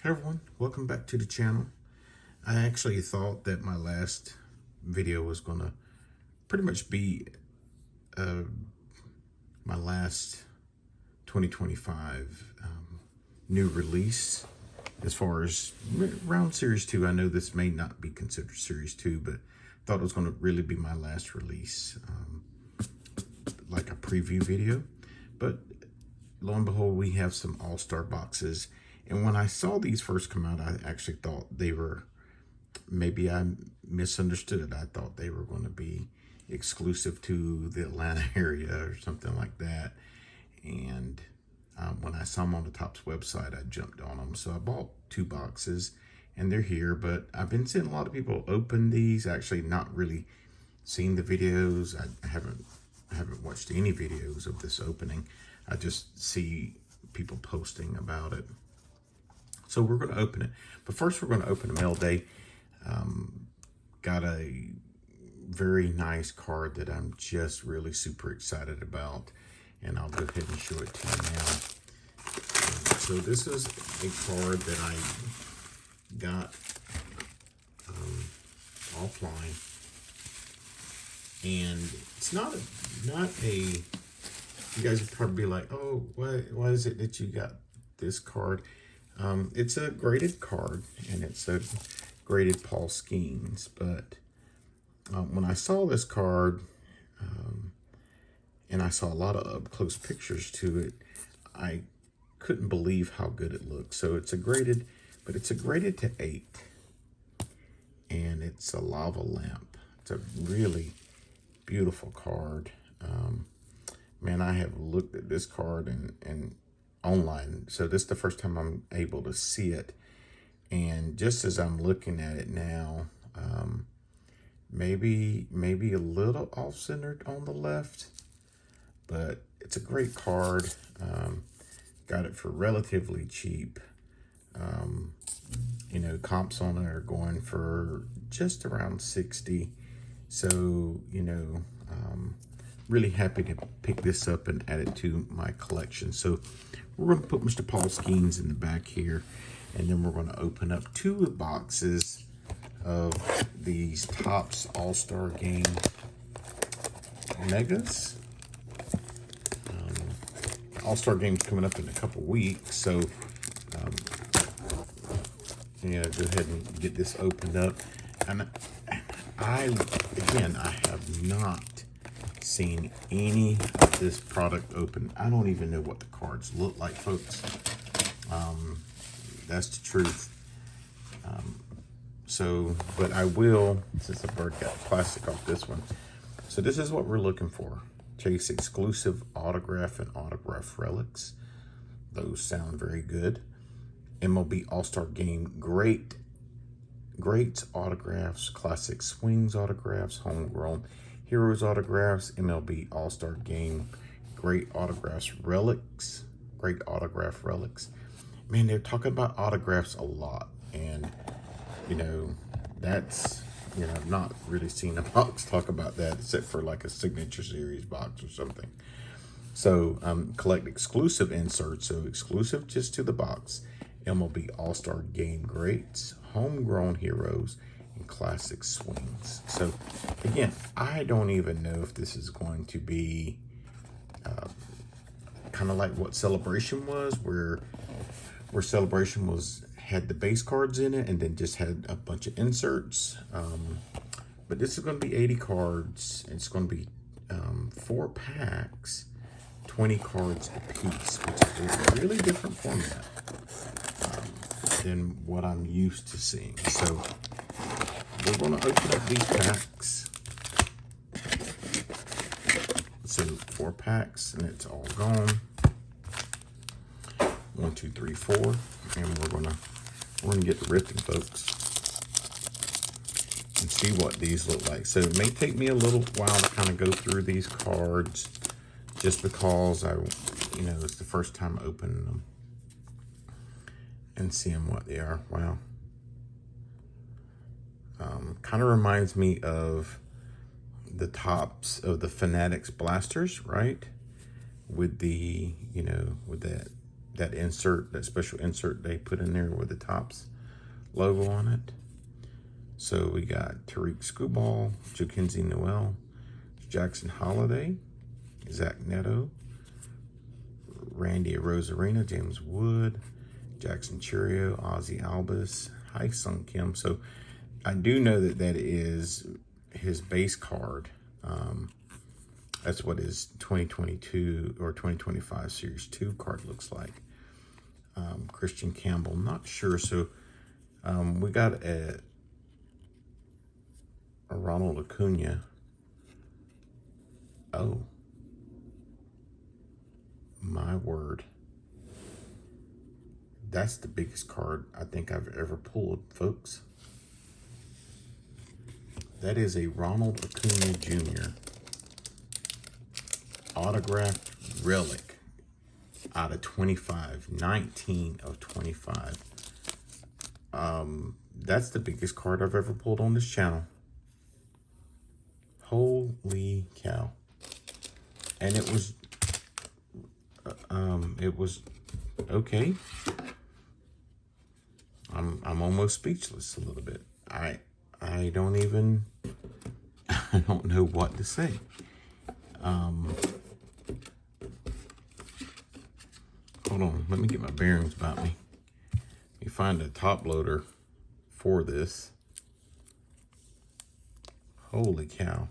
Hey everyone, welcome back to the channel. I actually thought that my last video was gonna pretty much be my last 2025 new release as far as around Series 2. I know this may not be considered Series 2, but thought it was gonna really be my last release, like a preview video. But lo and behold, we have some all-star boxes. And when I saw these first come out, I actually thought they were, maybe I misunderstood. I thought they were going to be exclusive to the Atlanta area or something like that. And when I saw them on the Topps website, I jumped on them. So I bought 2 boxes and they're here, but I've been seeing a lot of people open these, actually not really seen the videos. I haven't watched any videos of this opening. I just see people posting about it. So we're going to open it. But first we're going to open a mail day. Got a very nice card that I'm just really super excited about. And I'll go ahead and show it to you now. So this is a card that I got offline. And it's not a, you guys would probably be like, oh, why is it that you got this card? It's a graded card, and it's a graded Paul Skeens. But when I saw this card, and I saw a lot of up-close pictures to it, I couldn't believe how good it looked. So it's a graded, but it's a graded to 8, and it's a lava lamp. It's a really beautiful card. Man, I have looked at this card and online, so this is the first time I'm able to see it. And just as I'm looking at it now, maybe a little off-centered on the left, but it's a great card. Got it for relatively cheap. You know, comps on it are going for just around 60. So, you know, really happy to pick this up and add it to my collection. So we're going to put Mr. Paul Skeens in the back here, and then we're going to open up 2 boxes of these Topps All-Star Game Megas. All-Star Game's coming up in a couple weeks, so yeah, go ahead and get this opened up. And I have not seen any of this product open. I don't even know what the cards look like, folks. That's the truth. But I will, since I've already got the plastic off this one. So this is what we're looking for. Chase exclusive autograph and autograph relics. Those sound very good. MLB All-Star Game greats autographs, classic swings autographs, homegrown heroes autographs, MLB All-Star Game great autographs relics, great autograph relics. Man, they're talking about autographs a lot, and you know, that's, you know, I've not really seen a box talk about that except for like a signature series box or something. So collect exclusive inserts, so exclusive just to the box. MLB All-Star Game greats, homegrown heroes, and classic swings. So again, I don't even know if this is going to be kind of like what Celebration was, where Celebration had the base cards in it and then just had a bunch of inserts. But this is going to be 80 cards. It's going to be 4 packs, 20 cards a piece, which is a really different format than what I'm used to seeing. So we're going to open up these packs. So 4 packs, and it's all gone. 1, 2, 3, 4, and we're gonna get the ripping, folks, and see what these look like. So it may take me a little while to kind of go through these cards, just because you know, it's the first time opening them and seeing what they are. Wow. Kind of reminds me of the tops of the Fanatics blasters, right? With the, you know, with that that insert, that special insert they put in there with the Topps logo on it. So we got Tariq Skubal, Jackenzie Noel, Jackson Holiday, Zach Neto, Randy Rosarina, James Wood, Jackson Churio, Ozzy Albus, Hai Sung Kim. So I do know that that is his base card. That's what his 2022 or 2025 Series 2 card looks like. Christian Campbell, not sure. So we got a Ronald Acuna. Oh, my word. That's the biggest card I think I've ever pulled, folks. That is a Ronald Acuna Jr. autographed relic out of 25, 19 of 25. That's the biggest card I've ever pulled on this channel. Holy cow. And it was okay. I'm almost speechless a little bit. I don't even, I don't know what to say. Hold on, let me get my bearings about me. Let me find a top loader for this. Holy cow.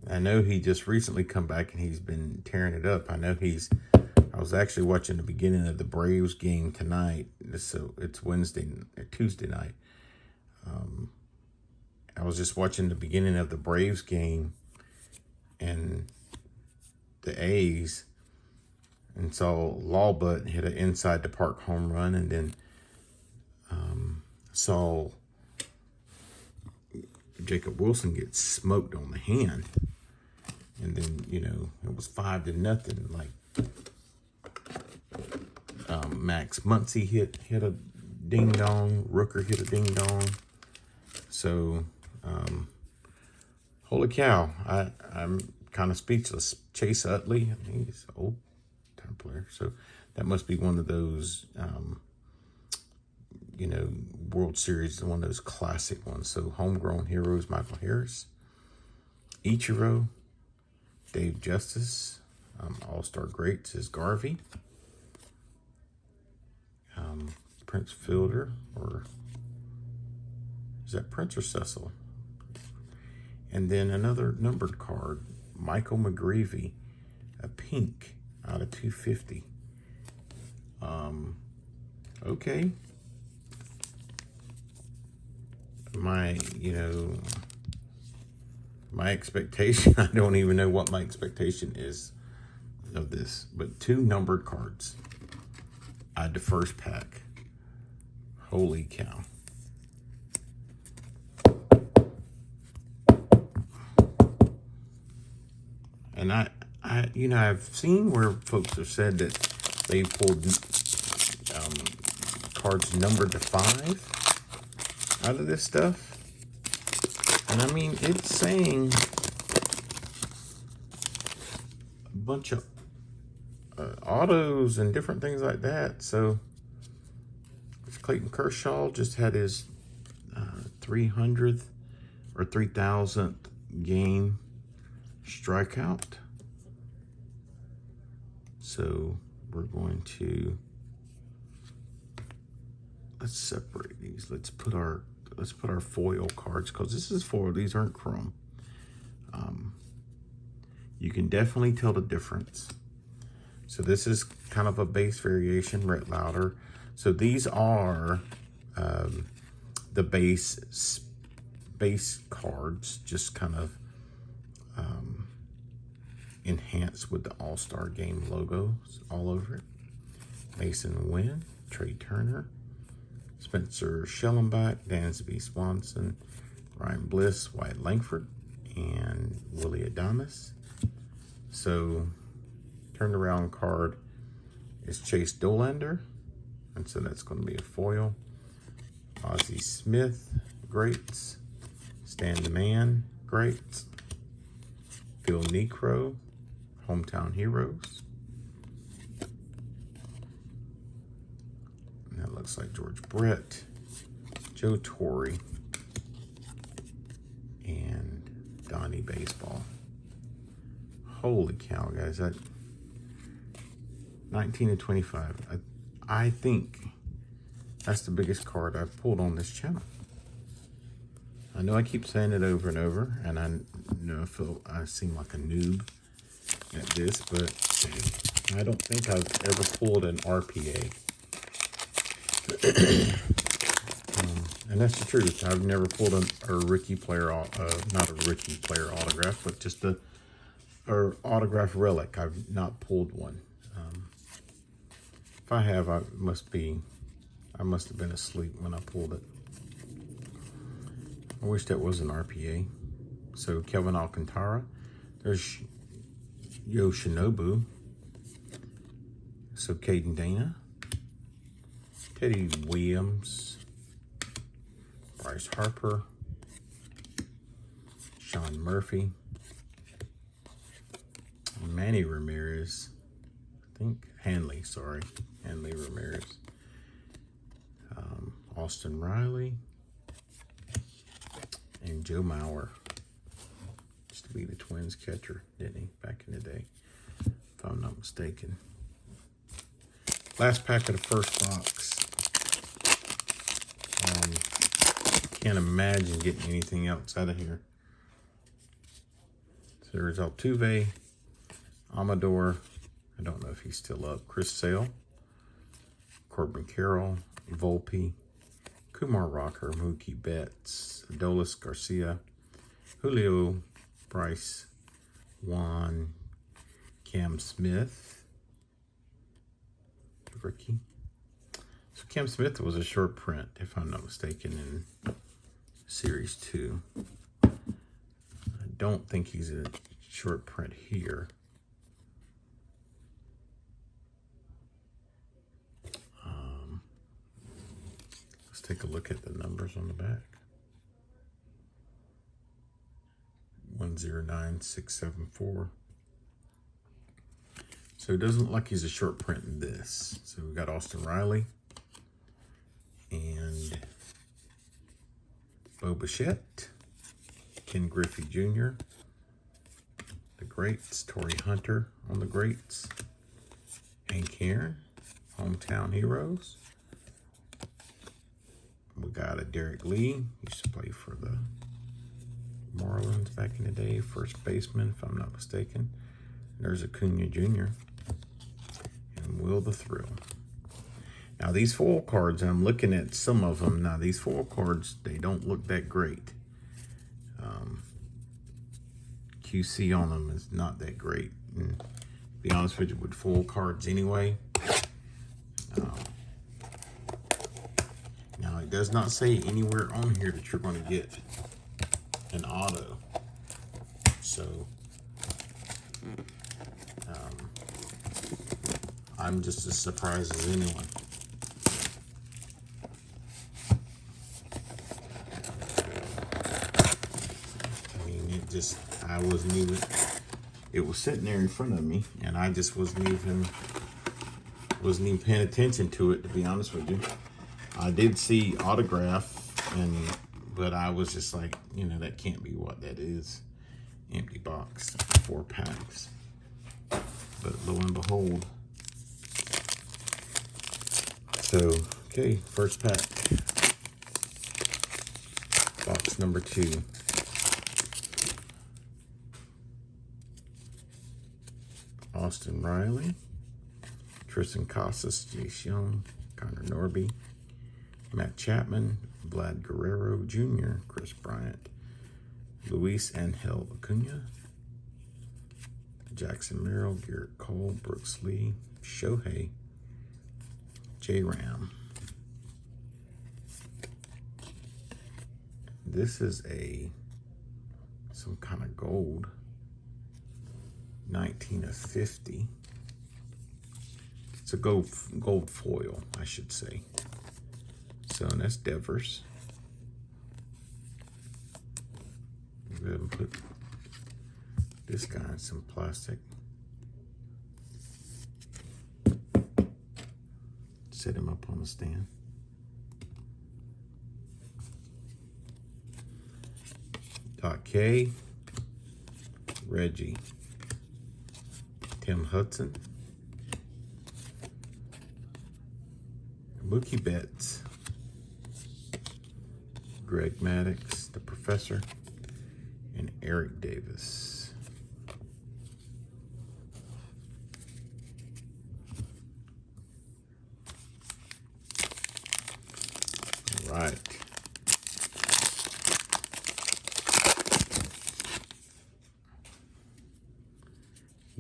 I know he just recently come back and he's been tearing it up. I know I was actually watching the beginning of the Braves game tonight. So it's Tuesday night. I was just watching the beginning of the Braves game and the A's, and saw Lawbutt hit an inside the park home run, and then saw Jacob Wilson get smoked on the hand. And then, you know, it was 5-0. Like, Max Muncy hit a ding dong. Rooker hit a ding dong. So, holy cow! I'm kind of speechless. Chase Utley, he's an old time player, so that must be one of those, you know, World Series, one of those classic ones. So, homegrown heroes: Michael Harris, Ichiro, Dave Justice, All-Star Greats is Garvey, Prince Fielder, or is that Prince or Cecil? And then another numbered card, Michael McGreevy, a pink out of 250. Okay. My expectation, I don't even know what my expectation is of this, but 2 numbered cards out of the first pack. Holy cow. And I've seen where folks have said that they pulled cards numbered to 5 out of this stuff. And I mean, it's saying a bunch of autos and different things like that. So Clayton Kershaw just had his 300th or 3,000th game strikeout. So we're going to, let's separate these. Let's put our foil cards, because this is foil. These aren't chrome. You can definitely tell the difference. So this is kind of a base variation, Rhett Lauder. So these are the base cards, just kind of enhanced with the All-Star Game logos all over it. Mason Wynn, Trey Turner, Spencer Schellenbach, Dansby Swanson, Ryan Bliss, Wyatt Langford, and Willie Adames. So, turned around card is Chase Dollander, and so that's going to be a foil. Ozzie Smith, greats. Stan the Man, greats. Phil Necro, Hometown Heroes. looks like George Brett, Joe Torre, and Donnie Baseball. Holy cow, guys. That 19 to 25. I think that's the biggest card I've pulled on this channel. I know I keep saying it over and over, and I know I seem like a noob at this, but I don't think I've ever pulled an RPA. And that's the truth. I've never pulled a rookie player, not a rookie player autograph, but just a autograph relic. I've not pulled one. If I have, I must have been asleep when I pulled it. I wish that was an RPA. So Kelvin Alcantara. There's Yoshinobu. So Caden Dana. Teddy Williams. Bryce Harper. Sean Murphy. Manny Ramirez. I think Hanley, sorry. Hanley Ramirez. Austin Riley. And Joe Mauer. Used to be the Twins catcher, didn't he, back in the day, if I'm not mistaken. Last pack of the first box. Can't imagine getting anything else out of here. So there's Altuve, Amador, I don't know if he's still up, Chris Sale, Corbin Carroll, Volpe, Kumar Rocker, Mookie Betts, Adolis Garcia, Julio, Bryce, Juan, Cam Smith, rookie. So Cam Smith was a short print, if I'm not mistaken, in Series 2. I don't think he's a short print here. Let's take a look at the numbers on the back. 109674. So it doesn't look like he's a short print in this. So we got Austin Riley and Bo Bichette, Ken Griffey Jr., the greats, Torrey Hunter on the greats, and Karen, hometown heroes. We got a Derek Lee, used to play for the Marlins back in the day, first baseman, if I'm not mistaken. There's Acuna Jr. and Will the Thrill. Now these foil cards, I'm looking at some of them. Now these foil cards, they don't look that great. QC on them is not that great. And to be honest with you, with foil cards anyway. Now it does not say anywhere on here that you're going to get an auto. So I'm just as surprised as anyone. I mean, I wasn't even, it was sitting there in front of me, and I just wasn't even paying attention to it, to be honest with you. I did see autograph, but I was just like, you know, that can't be what that is. Empty box, 4 packs. But lo and behold. So, okay, first pack. Box number 2. Austin Riley, Tristan Casas, Jace Young, Connor Norby, Matt Chapman, Vlad Guerrero Jr., Chris Bryant, Luis Angel Acuna, Jackson Merrill, Garrett Cole, Brooks Lee, Shohei, J-Ram. This is some kind of gold. 19 of 50. It's a gold foil, I should say. So, and that's Devers. Go ahead and put this guy in some plastic. Set him up on the stand. K, Reggie, Tim Hudson, Mookie Betts, Greg Maddux, the Professor, and Eric Davis. All right.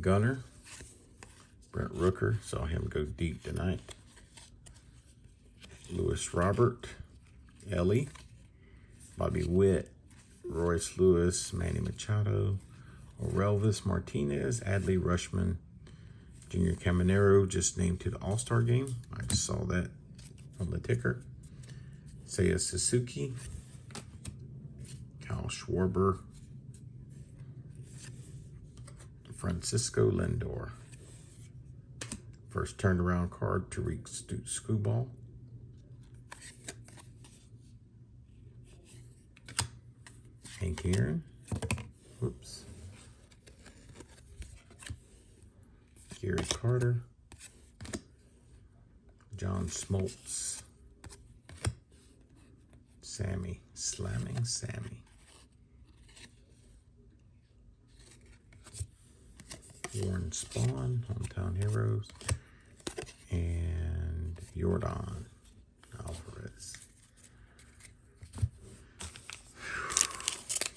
Gunner, Brent Rooker, saw him go deep tonight. Lewis Robert, Ellie, Bobby Witt, Royce Lewis, Manny Machado, Orelvis Martinez, Adley Rushman, Junior Caminero just named to the All-Star game. I just saw that on the ticker. Seiya Suzuki, Kyle Schwarber, Francisco Lindor. First turnaround card, Tariq Skubal. Hank Aaron. Whoops. Gary Carter. John Smoltz. Sammy. Slamming Sammy. Warren Spahn, Hometown Heroes. And Yordan Alvarez.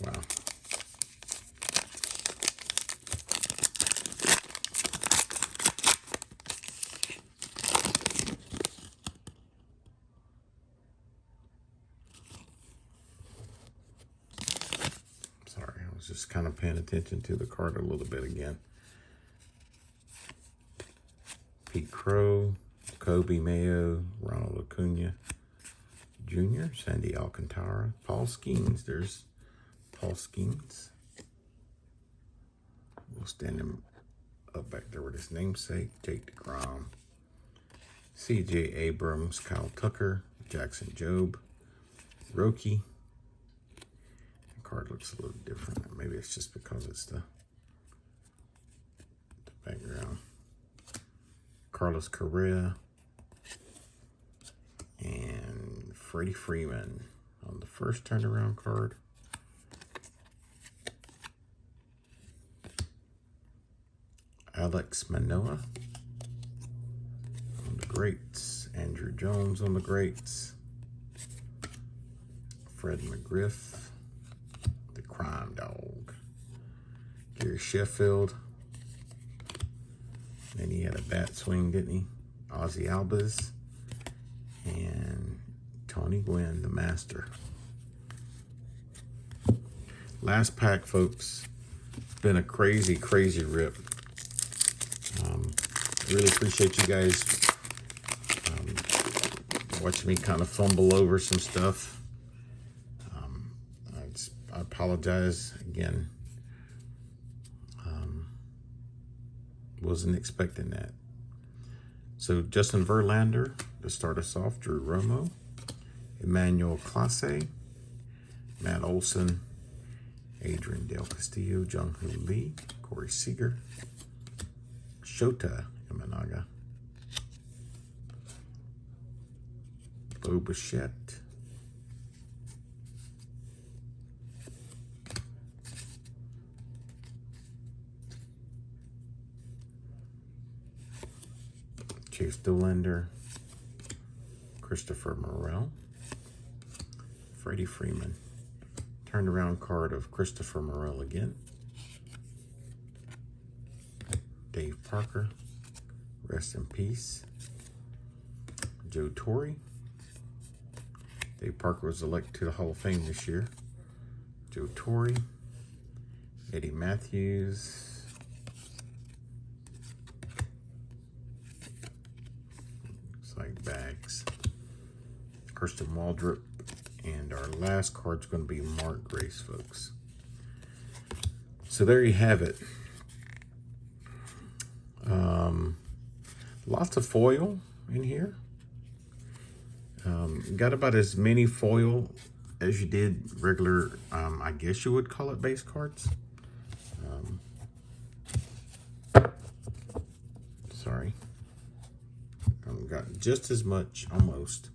Wow. Sorry, I was just kind of paying attention to the card a little bit again. Pete Crow, Kobe Mayo, Ronald Acuna Jr., Sandy Alcantara, Paul Skeens. There's Paul Skeens. We'll stand him up back there with his namesake, Jake DeGrom, C.J. Abrams, Kyle Tucker, Jackson Jobe, Roki. The card looks a little different. Maybe it's just because it's the background. Carlos Correa and Freddie Freeman on the first turnaround card. Alex Manoah on the greats. Andrew Jones on the greats. Fred McGriff, the crime dog. Gary Sheffield. And he had a bat swing, didn't he? Ozzy Albas and Tony Gwynn, the master. Last pack, folks. It's been a crazy, crazy rip. Really appreciate you guys watching me kind of fumble over some stuff. I apologize again. Wasn't expecting that. So Justin Verlander to start us off. Drew Romo, Emmanuel Clase, Matt Olson, Adrian Del Castillo, Jung-Hoo Lee, Corey Seager, Shota Imanaga, Bo Bichette, Chase Dollander, Christopher Morel, Freddie Freeman. Turnaround card of Christopher Morel again. Dave Parker, rest in peace. Joe Torre. Dave Parker was elected to the Hall of Fame this year. Joe Torre, Eddie Matthews, like bags. Kirsten Waldrop, and our last card's going to be Mark Grace, folks. So there you have it. Lots of foil in here. Got about as many foil as you did regular, I guess you would call it base cards. Sorry. Got just as much, almost.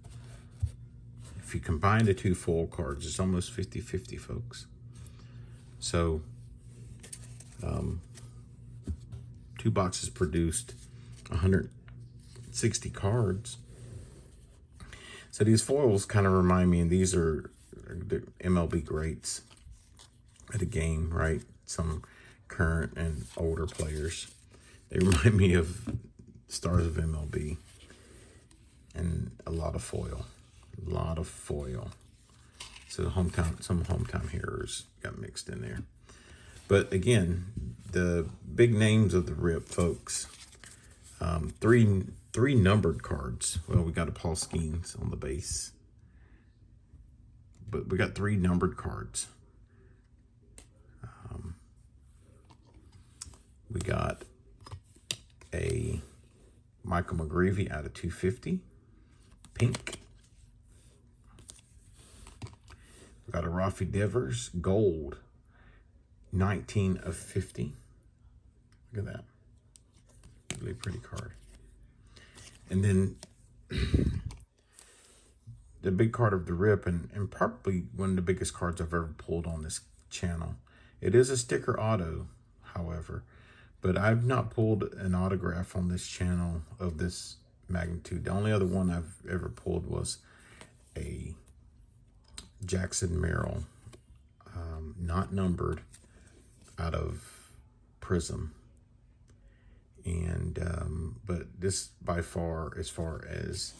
If you combine the two foil cards, it's almost 50-50, folks. So, 2 boxes produced 160 cards. So these foils kind of remind me, and these are the MLB greats of the game, right? Some current and older players. They remind me of stars of MLB. And a lot of foil. A lot of foil. So some hometown heroes got mixed in there. But again, the big names of the rip, folks. Three numbered cards. Well, we got a Paul Skeens on the base. But we got 3 numbered cards. We got a Michael McGreevy out of 250. Pink. We got a Rafi Devers gold. 19 of 50. Look at that. Really pretty card. And then the big card of the rip, and probably one of the biggest cards I've ever pulled on this channel. It is a sticker auto, however, but I've not pulled an autograph on this channel of this magnitude. The only other one I've ever pulled was a Jackson Merrill, not numbered, out of Prism. And but this by far, as far as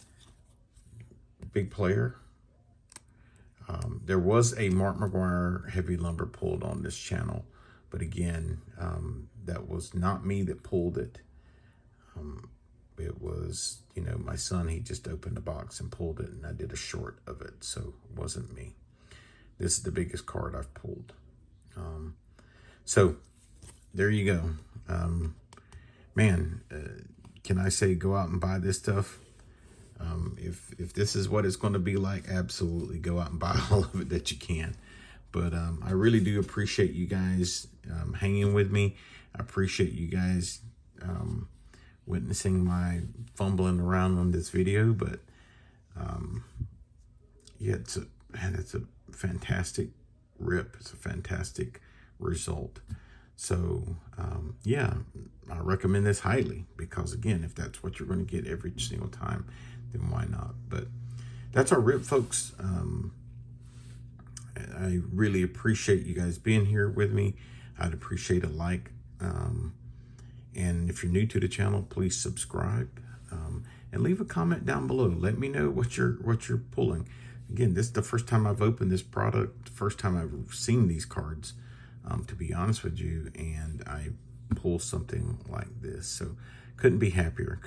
big player, there was a Mark McGuire heavy lumber pulled on this channel, but again, that was not me that pulled it. It was, you know, my son. He just opened the box and pulled it, and I did a short of it, so it wasn't me. This is the biggest card I've pulled. So there you go. Man, can I say go out and buy this stuff? If this is what it's going to be like, absolutely go out and buy all of it that you can. But I really do appreciate you guys hanging with me. I appreciate you guys witnessing my fumbling around on this video. But yeah, it's a fantastic rip. It's a fantastic result. So yeah, I recommend this highly, because again, if that's what you're going to get every single time, then why not? But that's our rip, folks. I really appreciate you guys being here with me. I'd appreciate a like, and if you're new to the channel, please subscribe, and leave a comment down below. Let me know what you're pulling. Again, this is the first time I've opened this product, the first time I've seen these cards, to be honest with you, and I pull something like this. So couldn't be happier,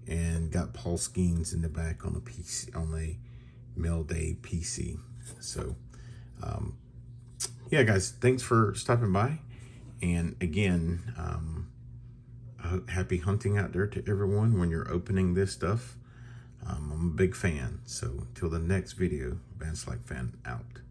and got Paul Skeens in the back on a PC, on a Mail Day PC. So yeah, guys, thanks for stopping by, and again, happy hunting out there to everyone when you're opening this stuff. I'm a big fan. So until the next video, Van Slyke Fan out.